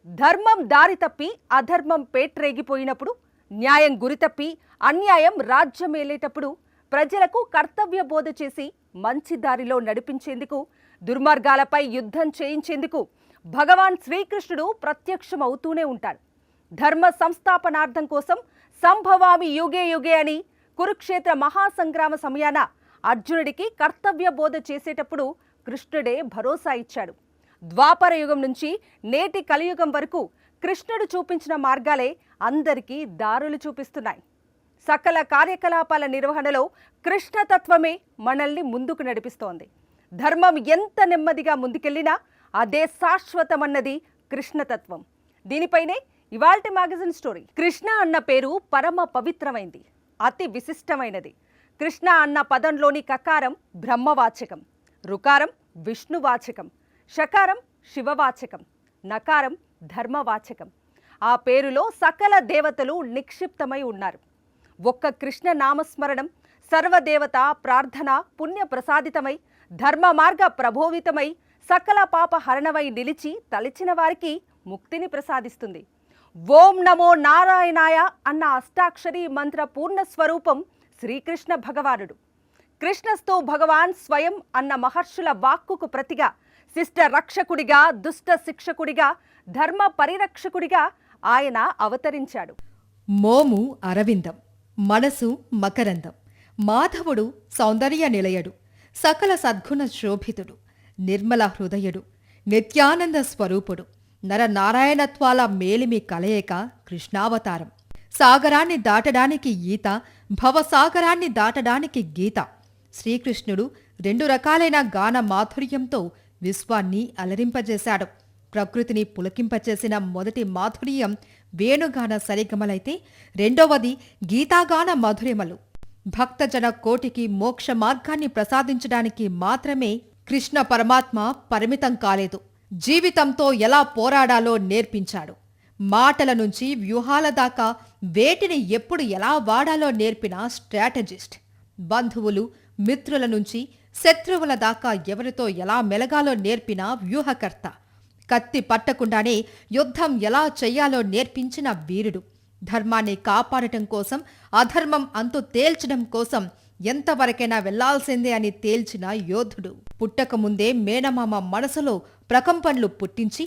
ధర్మం దారి తప్పి అధర్మం పేట్రేగిపోయినప్పుడు, న్యాయం గురితప్పి అన్యాయం రాజ్యమేలేటప్పుడు ప్రజలకు కర్తవ్య బోధ చేసి మంచి దారిలో నడిపించేందుకు, దుర్మార్గాలపై యుద్ధం చేయించేందుకు భగవాన్ శ్రీకృష్ణుడు ప్రత్యక్షమవుతూనే ఉంటాడు. ధర్మ సంస్థాపనార్థం కోసం సంభవామి యుగే యుగే అని కురుక్షేత్ర మహాసంగ్రామ సమయాన అర్జునుడికి కర్తవ్య బోధ చేసేటప్పుడు కృష్ణుడే భరోసా ఇచ్చాడు. ద్వాపర యుగం నుంచి నేటి కలియుగం వరకు కృష్ణుడు చూపించిన మార్గాలే అందరికీ దారులు చూపిస్తున్నాయి. సకల కార్యకలాపాల నిర్వహణలో కృష్ణతత్వమే మనల్ని ముందుకు నడిపిస్తోంది. ధర్మం ఎంత నెమ్మదిగా ముందుకెళ్లినా అదే శాశ్వతమన్నది కృష్ణతత్వం. దీనిపైనే ఇవాల్టి మ్యాగజైన్ స్టోరీ. కృష్ణ అన్న పేరు పరమ పవిత్రమైంది, అతి విశిష్టమైనది. కృష్ణ అన్న పదంలోని కకారం బ్రహ్మవాచకం, రుకారం విష్ణువాచకం, షకారం శివవాచకం, నకారం ధర్మవాచకం. ఆ పేరులో సకల దేవతలు నిక్షిప్తమై ఉన్నారు. ఒక్క కృష్ణ నామస్మరణం సర్వదేవత ప్రార్థన పుణ్య ప్రసాదితమై, ధర్మ మార్గ ప్రభోవితమై, సకల పాప హరణమై నిలిచి తలిచిన వారికి ముక్తిని ప్రసాదిస్తుంది. ఓం నమో నారాయణాయ అన్న అష్టాక్షరి మంత్ర పూర్ణ స్వరూపం శ్రీకృష్ణ భగవానుడు. కృష్ణస్థో భగవాన్ స్వయం అన్న మహర్షుల వాక్కుకు ప్రతిగా శిష్ట రక్షకుడిగా, దుష్ట శిక్షకుడిగా, ధర్మ పరిరక్షకుడిగా ఆయన అవతరించాడు. మోము అరవిందం, మనసు మకరందం, మాధవుడు సౌందర్య నిలయుడు, సకల సద్గుణ శోభితుడు, నిర్మల హృదయుడు, నిత్యానంద స్వరూపుడు, నరనారాయణత్వాల మేలిమి కలయిక కృష్ణావతారం. సాగరాన్ని దాటడానికి ఈత, భవసాగరాన్ని దాటడానికి గీత. శ్రీకృష్ణుడు 2 రకాలైన గాన మాధుర్యంతో విశ్వాన్ని అలరింపజేశాడు. ప్రకృతిని పులకింపచేసిన మొదటి మాధుర్యం వేణుగాన సరిగమలైతే, రెండవది గీతాగాన మధురిమలు. భక్తజన కోటికి మోక్ష మార్గాన్ని ప్రసాదించడానికి మాత్రమే కృష్ణ పరమాత్మ పరిమితం కాలేదు. జీవితంతో ఎలా పోరాడాలో నేర్పించాడు. మాటల నుంచి వ్యూహాల దాకా వేటిని ఎప్పుడు ఎలా వాడాలో నేర్పిన స్ట్రాటజిస్ట్. బంధువులు మిత్రుల నుంచి శత్రువుల దాకా ఎవరితో ఎలా మెలగాలో నేర్పిన వ్యూహకర్త. కత్తి పట్టకుండానే యుద్ధం ఎలా చెయ్యాలో నేర్పించిన వీరుడు. ధర్మాన్ని కాపాడటం కోసం, అధర్మం అంతు తేల్చడం కోసం ఎంతవరకైనా వెళ్లాల్సిందే అని తేల్చిన యోధుడు. పుట్టకముందే మేనమామ మనసులో ప్రకంపనలు పుట్టించి,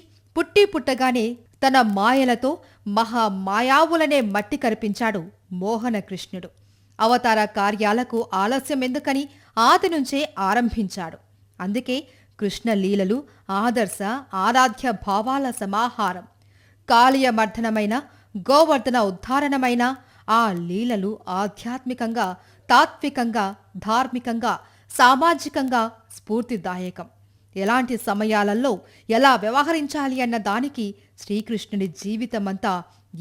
పుట్టగానే తన మాయలతో మహామాయావులనే మట్టి కరిపించాడు మోహన కృష్ణుడు. అవతార కార్యాలకు ఆలస్యమెందుకని ఆది నుంచే ఆరంభించాడు. అందుకే కృష్ణలీలలు ఆదర్శ ఆరాధ్య భావాల సమాహారం. కాళీయమర్దనమైన, గోవర్ధన ఉద్ధారణమైన ఆ లీలలు ఆధ్యాత్మికంగా, తాత్వికంగా, ధార్మికంగా, సామాజికంగా స్ఫూర్తిదాయకం. ఎలాంటి సమయాలలో ఎలా వ్యవహరించాలి అన్న దానికి శ్రీకృష్ణుని జీవితమంతా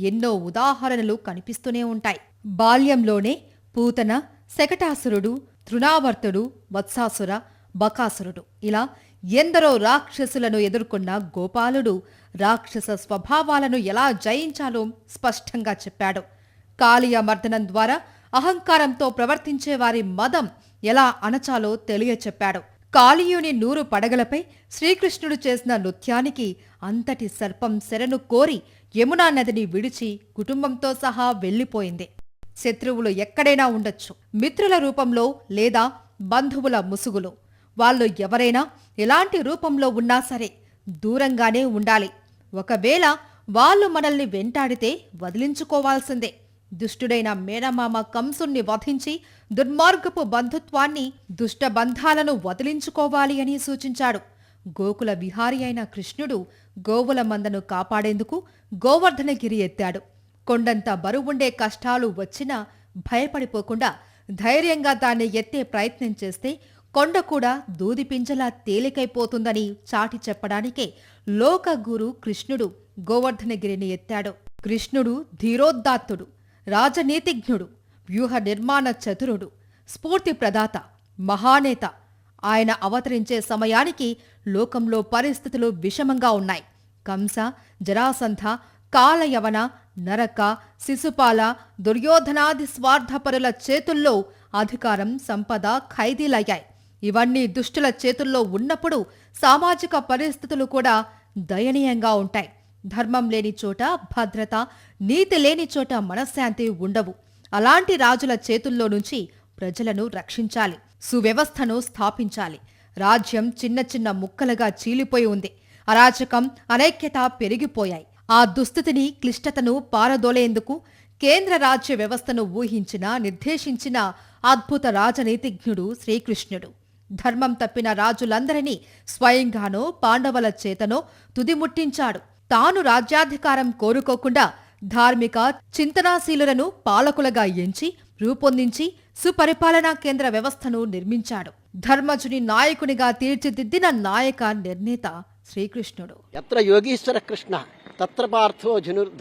ఎన్నో ఉదాహరణలు కనిపిస్తూనే ఉంటాయి. బాల్యంలోనే పూతన, శకటాసురుడు, తృణావర్తుడు, వత్సాసుర, బకాసురుడు ఇలా ఎందరో రాక్షసులను ఎదుర్కొన్న గోపాలుడు రాక్షస స్వభావాలను ఎలా జయించాలో స్పష్టంగా చెప్పాడు. కాళీయమర్దనం ద్వారా అహంకారంతో ప్రవర్తించే వారి మదం ఎలా అణచాలో తెలియచెప్పాడు. కాళీయుని 100 పడగలపై శ్రీకృష్ణుడు చేసిన నృత్యానికి అంతటి సర్పం శరణు కోరి యమునా నదిని విడిచి కుటుంబంతో సహా వెళ్లిపోయింది. శత్రువులు ఎక్కడైనా ఉండొచ్చు, మిత్రుల రూపంలో లేదా బంధువుల ముసుగులో. వాళ్ళు ఎవరైనా ఎలాంటి రూపంలో ఉన్నా సరే దూరంగానే ఉండాలి. ఒకవేళ వాళ్ళు మనల్ని వెంటాడితే వదిలించుకోవాల్సిందే. దుష్టుడైన మేనమామ కంసుణ్ణి వధించి దుర్మార్గపు బంధుత్వాన్ని, దుష్టబంధాలను వదిలించుకోవాలి అని సూచించాడు. గోకుల విహారి అయిన కృష్ణుడు గోవుల మందను కాపాడేందుకు గోవర్ధనగిరి ఎత్తాడు. కొండంత బరువుండే కష్టాలు వచ్చినా భయపడిపోకుండా ధైర్యంగా దాన్ని ఎత్తే ప్రయత్నం చేస్తే కొండ కూడా దూదిపింజలా తేలికైపోతుందని చాటి చెప్పడానికే లోకగురు కృష్ణుడు గోవర్ధనగిరిని ఎత్తాడు. కృష్ణుడు ధీరోద్దాత్తుడు, రాజనీతిజ్ఞుడు, వ్యూహ నిర్మాణ చతురుడు, స్ఫూర్తి ప్రదాత, మహానేత. ఆయన అవతరించే సమయానికి లోకంలో పరిస్థితులు విషమంగా ఉన్నాయి. కంస, జరాసంధ, కాలయవన, నరక, శిశుపాల, దుర్యోధనాది స్వార్థపరుల చేతుల్లో అధికారం, సంపద ఖైదీలయ్యాయి. ఇవన్నీ దుష్టుల చేతుల్లో ఉన్నప్పుడు సామాజిక పరిస్థితులు కూడా దయనీయంగా ఉంటాయి. ధర్మం లేని చోట భద్రత, నీతి లేని చోట మనశ్శాంతి ఉండవు. అలాంటి రాజుల చేతుల్లో నుంచి ప్రజలను రక్షించాలి, సువ్యవస్థను స్థాపించాలి. రాజ్యం చిన్న చిన్న ముక్కలుగా చీలిపోయి ఉంది. అరాచకం, అనైక్యత పెరిగిపోయాయి. ఆ దుస్థితిని, క్లిష్టతను పారదోలేందుకు కేంద్ర రాజ్య వ్యవస్థను ఊహించిన, నిర్దేశించిన అద్భుత రాజనీతిజ్ఞుడు శ్రీకృష్ణుడు. ధర్మం తప్పిన రాజులందరినీ స్వయంగానో పాండవుల చేతనో తుదిముట్టించాడు. తాను రాజ్యాధికారం కోరుకోకుండా ధార్మిక, చింతనాశీలులను పాలకులుగా ఎంచి రూపొందించి సుపరిపాలనా కేంద్ర వ్యవస్థను నిర్మించాడు. ధర్మజుని నాయకునిగా తీర్చిదిద్దిన నాయక నిర్ణేత శ్రీకృష్ణుడు. ఎత్ర యోగీశ్వర కృష్ణ తత్ర పార్థో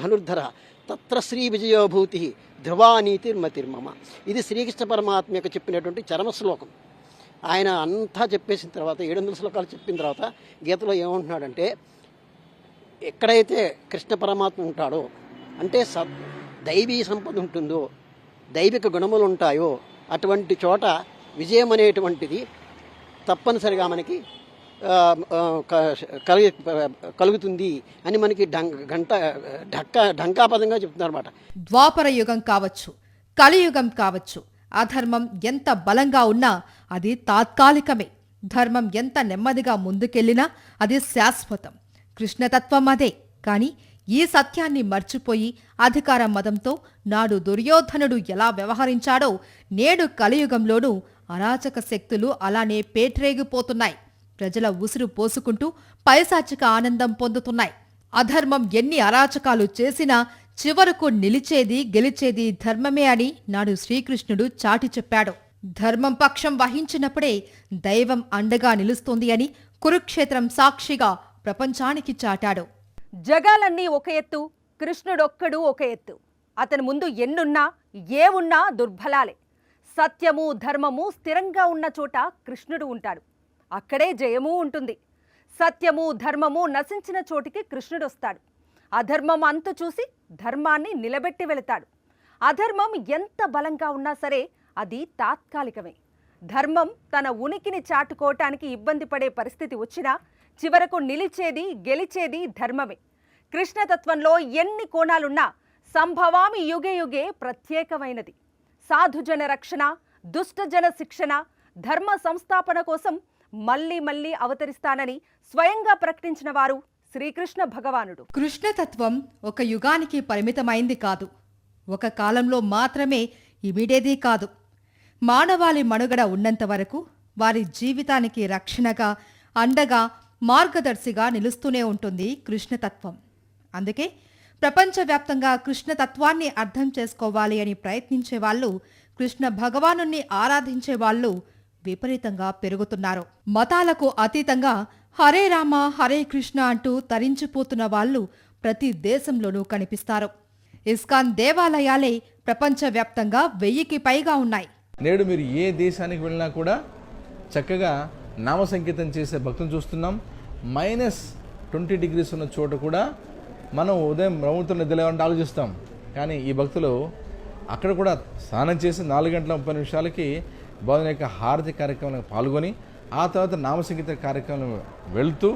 ధనుర్ధర తత్ర శ్రీ విజయోభూతి ధ్రువానీతిర్మతిర్మమ. ఇది శ్రీకృష్ణ పరమాత్మ యొక్క చెప్పినటువంటి చరమ శ్లోకం. ఆయన అంతా చెప్పేసిన తర్వాత 700 శ్లోకాలు చెప్పిన తర్వాత గీతలో ఏమంటున్నాడంటే, ఎక్కడైతే కృష్ణ పరమాత్మ ఉంటాడో, అంటే దైవీ సంపద ఉంటుందో, దైవిక గుణములు ఉంటాయో, అటువంటి చోట విజయం అనేటువంటిది తప్పనిసరిగా మనకి కలుగుతుంది అని మనకి ఢంకాపదంగా చెప్తున్నారన్నమాట. ద్వాపర యుగం కావచ్చు, కలియుగం కావచ్చు, అధర్మం ఎంత బలంగా ఉన్నా అది తాత్కాలికమే. ధర్మం ఎంత నెమ్మదిగా ముందుకెళ్లినా అది శాశ్వతం. కృష్ణతత్వం అదే. కాని ఈ సత్యాన్ని మర్చిపోయి అధికార మదంతో నాడు దుర్యోధనుడు ఎలా వ్యవహరించాడో నేడు కలియుగంలోనూ అరాచక శక్తులు అలానే పేట్రేగిపోతున్నాయి. ప్రజల ఉసురు పోసుకుంటూ పైశాచిక ఆనందం పొందుతున్నాయి. అధర్మం ఎన్ని అరాచకాలు చేసినా చివరకు నిలిచేది, గెలిచేది ధర్మమే అని నాడు శ్రీకృష్ణుడు చాటి చెప్పాడు. ధర్మం పక్షం వహించినప్పుడే దైవం అండగా నిలుస్తుంది అని కురుక్షేత్రం సాక్షిగా ప్రపంచానికి చాటాడు. జగాలన్నీ ఒక ఎత్తు, కృష్ణుడొక్కడు ఒక ఎత్తు. అతని ముందు ఎన్నున్నా ఏవున్నా దుర్బలాలే. సత్యము, ధర్మము స్థిరంగా ఉన్న చోట కృష్ణుడు ఉంటాడు. అక్కడే జయమూ ఉంటుంది. సత్యము, ధర్మము నశించిన చోటికి కృష్ణుడొస్తాడు. అధర్మం అంతు చూసి ధర్మాన్ని నిలబెట్టి వెళతాడు. అధర్మం ఎంత బలంగా ఉన్నా సరే అది తాత్కాలికమే. ధర్మం తన ఉనికిని చాటుకోవటానికి ఇబ్బంది పడే పరిస్థితి వచ్చినా చివరకు నిలిచేది, గెలిచేది ధర్మమే. కృష్ణతత్వంలో ఎన్ని కోణాలున్నా సంభవామి యుగే యుగే ప్రత్యేకమైనది. సాధుజన రక్షణ, దుష్టజన శిక్షణ, ధర్మ సంస్థాపన కోసం మళ్లీ మళ్లీ అవతరిస్తానని స్వయంగా ప్రకటించిన వారు శ్రీకృష్ణ భగవానుడు. కృష్ణతత్వం ఒక యుగానికి పరిమితమైంది కాదు, ఒక కాలంలో మాత్రమే ఇమిడేది కాదు. మానవాళి మనుగడ ఉన్నంత వరకు వారి జీవితానికి రక్షణగా, అండగా, మార్గదర్శిగా నిలుస్తూనే ఉంటుంది కృష్ణతత్వం. అందుకే ప్రపంచవ్యాప్తంగా కృష్ణతత్వాన్ని అర్థం చేసుకోవాలి అని ప్రయత్నించే వాళ్ళు, కృష్ణ భగవానుణ్ణి ఆరాధించే వాళ్ళు విపరీతంగా పెరుగుతున్నారు. మతాలకు అతీతంగా హరే రామ హరే కృష్ణ అంటూ తరించిపోతున్న వాళ్ళు ప్రతి దేశంలోనూ కనిపిస్తారు. ఇస్కాన్ దేవాలయాలే ప్రపంచవ్యాప్తంగా 1000కి పైగా ఉన్నాయి. నేడు మీరు ఏ దేశానికి వెళ్ళినా కూడా చక్కగా నామ సంకీర్తన చేసే భక్తులను చూస్తున్నాం. -20 degrees ఉన్న చోట కూడా మనం ఉదయం బ్రహ్మతో నిద్రలేవాలంటే ఆలోచిస్తాం. కానీ ఈ భక్తులు అక్కడ కూడా స్నానం చేసి 4:30 బోధన యొక్క హారతి కార్యక్రమంలో పాల్గొని ఆ తర్వాత నామ సంగీత కార్యక్రమంలో వెళ్తూ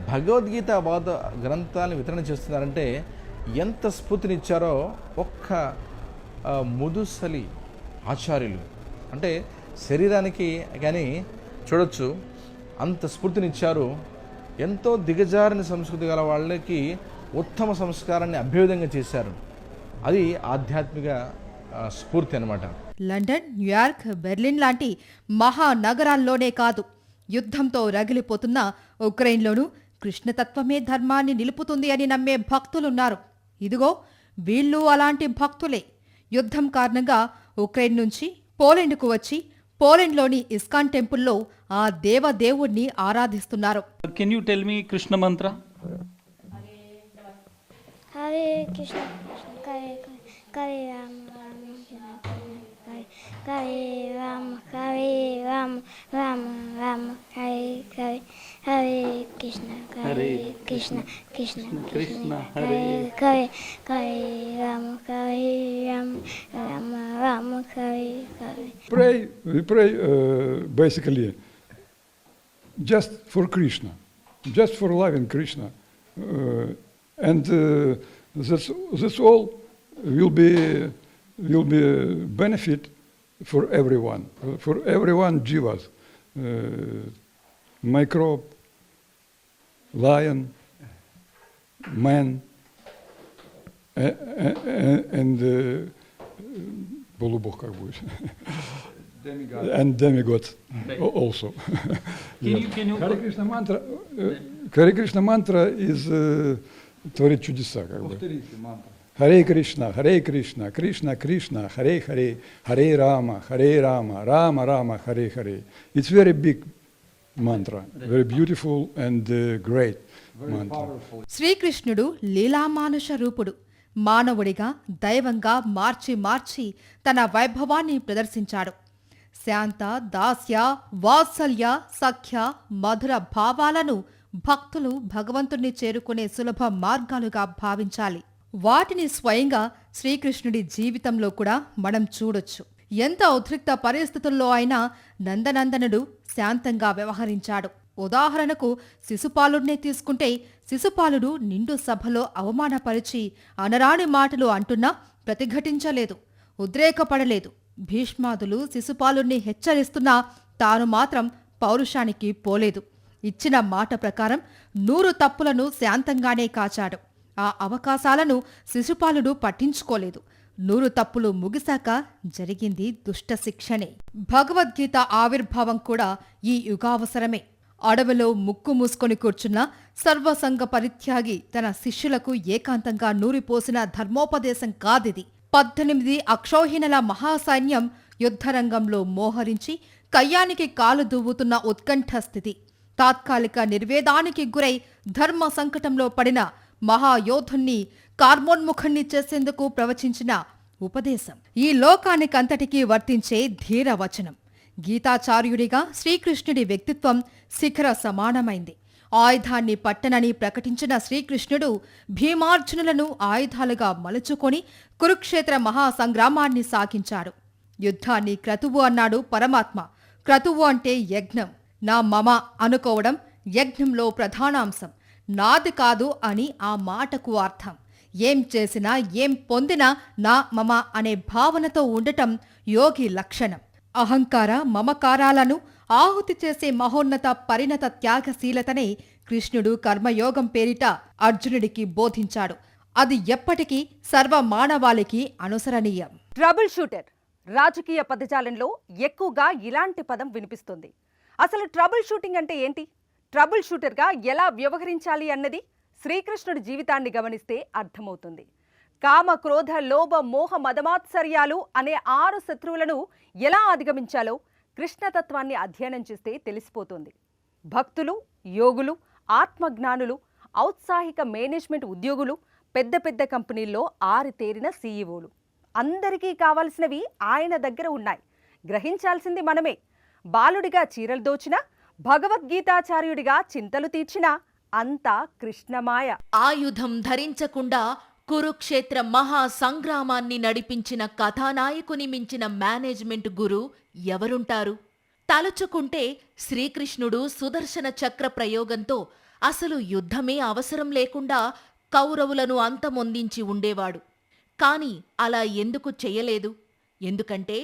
భగవద్గీత బోధ గ్రంథాలను వితరణ చేస్తున్నారంటే ఎంత స్ఫూర్తినిచ్చారో ఒక్క ముదుసలి ఆచార్యులు అంటే శరీరానికి కానీ చూడొచ్చు అంత స్ఫూర్తినిచ్చారు. ఎంతో దిగజారిన సంస్కృతి గల వాళ్ళకి ఉత్తమ సంస్కారాన్ని అభ్యుదయంగా చేశారు. అది ఆధ్యాత్మిక స్ఫూర్తి అన్నమాట. లండన్, న్యూయార్క్, బెర్లిన్ లాంటి మహానగరాల్లోనే కాదు, యుద్ధంతో రగిలిపోతున్న ఉక్రెయిన్లోనూ కృష్ణతత్వమే ధర్మాన్ని నిలుపుతుంది అని నమ్మే భక్తులున్నారు. ఇదిగో వీళ్ళు అలాంటి భక్తులే. యుద్ధం కారణంగా ఉక్రెయిన్ నుంచి పోలెండ్కు వచ్చి పోలెండ్లోని ఇస్కాన్ టెంపుల్లో ఆ దేవదేవుణ్ణి ఆరాధిస్తున్నారు. Can you tell me Krishna mantra? Hare Krishna Hare Rama Hare Rama Hare Rama Rama Rama Hare Hare Hare Krishna Krishna Krishna Krishna Hare Hare Hare Rama Hare Rama Rama Rama Hare Hare. We pray basically just for Krishna, just for loving Krishna. And that's all will be benefit for everyone jivas, microbe, lion, man, and полубог как будет, and demigod also. Can you Hare Krishna mantra is творит чудеса как бы. Hare Krishna, Krishna Krishna, Hare Hare, Hare Rama, Rama Rama, Hare Hare. It's very big mantra, very beautiful and great mantra. శ్రీకృష్ణుడు లీలామానుష రూపుడు. మానవుడిగా దైవంగా మార్చి మార్చి తన వైభవాన్ని ప్రదర్శించాడు. శాంత, దాస్య, వాత్సల్య, సఖ్య, మధుర భావాలను భక్తులు భగవంతుణ్ణి చేరుకునే సులభ మార్గాలుగా భావించాలి. వాటిని స్వయంగా శ్రీకృష్ణుడి జీవితంలో కూడా మనం చూడొచ్చు. ఎంత ఉద్రిక్త పరిస్థితుల్లో అయినా నందనందనుడు శాంతంగా వ్యవహరించాడు. ఉదాహరణకు శిశుపాలుడినే తీసుకుంటే శిశుపాలుడు నిండు సభలో అవమానపరిచి అనరాని మాటలు అంటున్నా ప్రతిఘటించలేదు, ఉద్రేకపడలేదు. భీష్మాదులు శిశుపాలుణ్ణి హెచ్చరిస్తున్నా తాను మాత్రం పౌరుషానికి పోలేదు. ఇచ్చిన మాట ప్రకారం 100 తప్పులను శాంతంగానే కాచాడు. ఆ అవకాశాలను శిశుపాలుడు పట్టించుకోలేదు. 100 తప్పులు ముగిశాక జరిగింది దుష్ట శిక్షణే. భగవద్గీత ఆవిర్భావం కూడా ఈ యుగావసరమే. అడవిలో ముక్కు మూసుకొని కూర్చున్న సర్వసంగ పరిత్యాగి తన శిష్యులకు ఏకాంతంగా నూరిపోసిన ధర్మోపదేశం కాదిది. 18 అక్షౌహిణుల మహాసైన్యం యుద్ధరంగంలో మోహరించి కయ్యానికి కాలు దువ్వుతున్న ఉత్కంఠ స్థితి. తాత్కాలిక నిర్వేదానికి గురై ధర్మ సంకటంలో పడిన మహాయోధుణ్ణి కార్మోన్ముఖుణ్ణి చేసేందుకు ప్రవచించిన ఉపదేశం. ఈ లోకానికంతటికీ వర్తించే ధీరవచనం. గీతాచార్యుడిగా శ్రీకృష్ణుడి వ్యక్తిత్వం శిఖర సమానమైంది. ఆయుధాన్ని పట్టనని ప్రకటించిన శ్రీకృష్ణుడు భీమార్జునులను ఆయుధాలుగా మలుచుకొని కురుక్షేత్ర మహాసంగ్రామాన్ని సాగించాడు. యుద్ధాన్ని క్రతువు అన్నాడు పరమాత్మ. క్రతువు అంటే యజ్ఞం. నా మమ అనుకోవడం యజ్ఞంలో ప్రధానాంశం. నాది కాదు అని ఆ మాటకు అర్థం. ఏం చేసినా ఏం పొందినా నా మమ అనే భావనతో ఉండటం యోగి లక్షణం. అహంకార మమకారాలను ఆహుతి చేసే మహోన్నత పరిణత త్యాగశీలతనే కృష్ణుడు కర్మయోగం పేరిట అర్జునుడికి బోధించాడు. అది ఎప్పటికీ సర్వమానవాళికి అనుసరణీయం. ట్రబుల్ షూటర్ రాజకీయ పదజాలంలో ఎక్కువగా ఇలాంటి పదం వినిపిస్తుంది. అసలు ట్రబుల్ షూటింగ్ అంటే ఏంటి? ట్రబుల్ షూటర్గా ఎలా వ్యవహరించాలి అన్నది శ్రీకృష్ణుడి జీవితాన్ని గమనిస్తే అర్థమవుతుంది. కామ, క్రోధ, లోభ, మోహ, మదమాత్సర్యాలు అనే 6 శత్రువులను ఎలా అధిగమించాలో కృష్ణతత్వాన్ని అధ్యయనం చేస్తే తెలిసిపోతుంది. భక్తులు, యోగులు, ఆత్మజ్ఞానులు, ఔత్సాహిక మేనేజ్మెంట్ ఉద్యోగులు, పెద్ద పెద్ద కంపెనీల్లో ఆరితేరిన సీఈఓలు అందరికీ కావాల్సినవి ఆయన దగ్గర ఉన్నాయి. గ్రహించాల్సింది మనమే. బాలుడిగా చీరలు దోచినా, భగవద్గీతాచార్యుడిగా చింతలు తీర్చినా అంతా కృష్ణమాయ. ఆయుధం ధరించకుండా కురుక్షేత్ర మహా సంగ్రామాన్ని నడిపించిన కథానాయకుని మించిన మేనేజ్మెంట్ గురు ఎవరుంటారు? తలుచుకుంటే శ్రీకృష్ణుడు సుదర్శన చక్ర ప్రయోగంతో అసలు యుద్ధమే అవసరం లేకుండా కౌరవులను అంతమొందించి ఉండేవాడు. కాని అలా ఎందుకు చెయ్యలేదు? ఎందుకంటే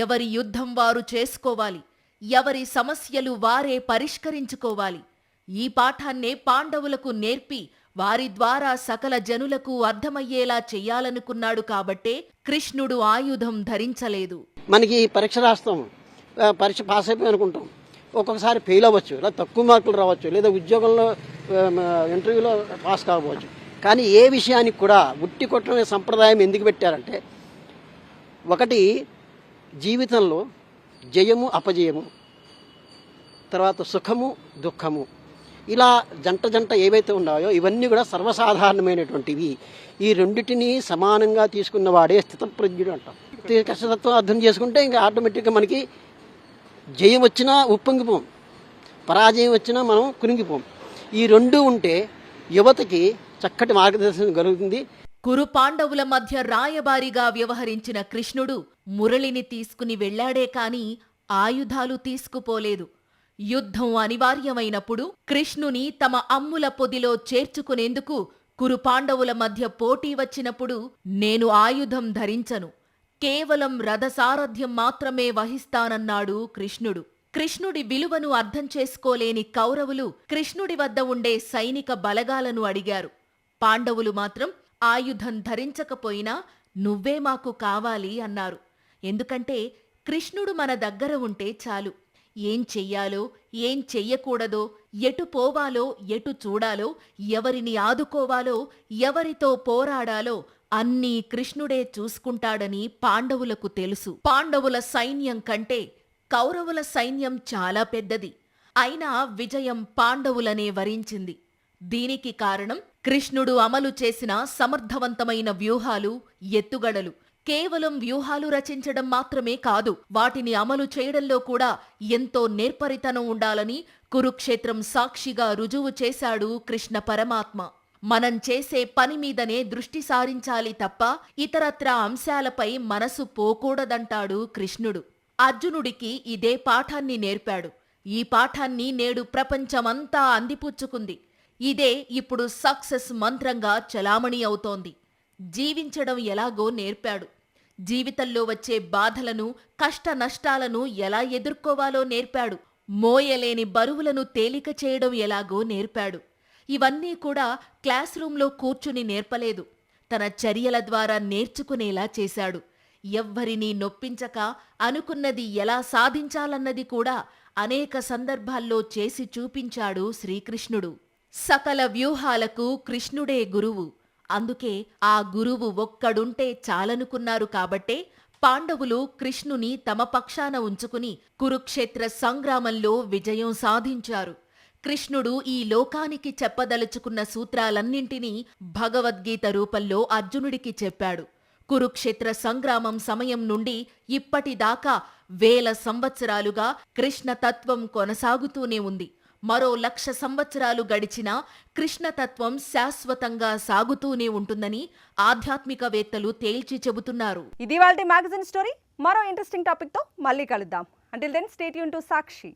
ఎవరి యుద్ధం వారు చేసుకోవాలి, ఎవరి సమస్యలు వారే పరిష్కరించుకోవాలి. ఈ పాఠాన్నే పాండవులకు నేర్పి వారి ద్వారా సకల జనులకు అర్థమయ్యేలా చెయ్యాలనుకున్నాడు. కాబట్టే కృష్ణుడు ఆయుధం ధరించలేదు. మనకి పరీక్ష రాస్తాం, పరీక్ష పాస్ అయిపోయి అనుకుంటాం. ఒక్కొక్కసారి ఫెయిల్ అవ్వచ్చు, లేదా తక్కువ మార్కులు రావచ్చు, లేదా ఉద్యోగంలో ఇంటర్వ్యూలో పాస్ కాకపోవచ్చు. కానీ ఏ విషయానికి కూడా ఉట్టి కొట్టడమే సంప్రదాయం ఎందుకు పెట్టారంటే, ఒకటి జీవితంలో జయము అపజయము, తర్వాత సుఖము దుఃఖము, ఇలా జంట ఏవైతే ఉన్నాయో ఇవన్నీ కూడా సర్వసాధారణమైనటువంటివి. ఈ రెండిటిని సమానంగా తీసుకున్నవాడే స్థితప్రజ్ఞుడు అంటాం. కష్టతత్వం అర్థం చేసుకుంటే ఇంకా ఆటోమేటిక్గా మనకి జయం వచ్చినా ఉప్పొంగిపోం, పరాజయం వచ్చినా మనం కురింగిపోం. ఈ రెండు ఉంటే యువతకి చక్కటి మార్గదర్శనం కలుగుతుంది. కురు పాండవుల మధ్య రాయబారిగా వ్యవహరించిన కృష్ణుడు మురళిని తీసుకుని వెళ్లాడే కాని ఆయుధాలు తీసుకుపోలేదు. యుద్ధం అనివార్యమైనప్పుడు కృష్ణుని తమ అమ్ముల పొదిలో చేర్చుకునేందుకు కురు పాండవుల మధ్య పోటీ వచ్చినప్పుడు నేను ఆయుధం ధరించను, కేవలం రథసారథ్యం మాత్రమే వహిస్తానన్నాడు కృష్ణుడు. కృష్ణుడి విలువను అర్థం చేసుకోలేని కౌరవులు కృష్ణుడి వద్ద ఉండే సైనిక బలగాలను అడిగారు. పాండవులు మాత్రం ఆయుధం ధరించకపోయినా నువ్వే మాకు కావాలి అన్నారు. ఎందుకంటే కృష్ణుడు మన దగ్గర ఉంటే చాలు. ఏం చెయ్యాలో, ఏం చెయ్యకూడదో, ఎటు పోవాలో, ఎటు చూడాలో, ఎవరిని ఆదుకోవాలో, ఎవరితో పోరాడాలో అన్నీ కృష్ణుడే చూసుకుంటాడని పాండవులకు తెలుసు. పాండవుల సైన్యం కంటే కౌరవుల సైన్యం చాలా పెద్దది. అయినా విజయం పాండవులనే వరించింది. దీనికి కారణం కృష్ణుడు అమలు చేసిన సమర్థవంతమైన వ్యూహాలు, ఎత్తుగడలు. కేవలం వ్యూహాలు రచించడం మాత్రమే కాదు, వాటిని అమలు చేయడంలో కూడా ఎంతో నేర్పరితనం ఉండాలని కురుక్షేత్రం సాక్షిగా రుజువు చేశాడు కృష్ణ పరమాత్మ. మనం చేసే పని మీదనే దృష్టి సారించాలి తప్ప ఇతరత్రా అంశాలపై మనసు పోకూడదంటాడు కృష్ణుడు. అర్జునుడికి ఇదే పాఠాన్ని నేర్పాడు. ఈ పాఠాన్ని నేడు ప్రపంచమంతా అందిపుచ్చుకుంది. ఇదే ఇప్పుడు సక్సెస్ మంత్రంగా చలామణి అవుతోంది. జీవించడం ఎలాగో నేర్పాడు. జీవితంలో వచ్చే బాధలను, కష్ట నష్టాలను ఎలా ఎదుర్కోవాలో నేర్పాడు. మోయలేని బరువులను తేలిక చేయడం ఎలాగో నేర్పాడు. ఇవన్నీ కూడా క్లాస్ రూంలో కూర్చుని నేర్పలేదు, తన చర్యల ద్వారా నేర్చుకునేలా చేశాడు. ఎవ్వరినీ నొప్పించక అనుకున్నది ఎలా సాధించాలన్నది కూడా అనేక సందర్భాల్లో చేసి చూపించాడు శ్రీకృష్ణుడు. సకల వ్యూహాలకు కృష్ణుడే గురువు. అందుకే ఆ గురువు ఒక్కడుంటే చాలనుకున్నారు కాబట్టే పాండవులు కృష్ణుని తమ పక్షాన ఉంచుకుని కురుక్షేత్ర సంగ్రామంలో విజయం సాధించారు. కృష్ణుడు ఈ లోకానికి చెప్పదలుచుకున్న సూత్రాలన్నింటినీ భగవద్గీత రూపంలో అర్జునుడికి చెప్పాడు. కురుక్షేత్ర సంగ్రామం సమయం నుండి ఇప్పటిదాకా 1000 సంవత్సరాలుగా కృష్ణతత్వం కొనసాగుతూనే ఉంది. మరో 1,00,000 సంవత్సరాలు గడిచినా కృష్ణతత్వం శాశ్వతంగా సాగుతూనే ఉంటుందని ఆధ్యాత్మికవేత్తలు తేల్చి చెబుతున్నారు. ఇది వాళ్ళ మ్యాగజైన్ స్టోరీ. మరో ఇంట్రెస్టింగ్ టాపిక్తో మళ్ళీ కలుద్దాం. Until then stay tune to Sakshi.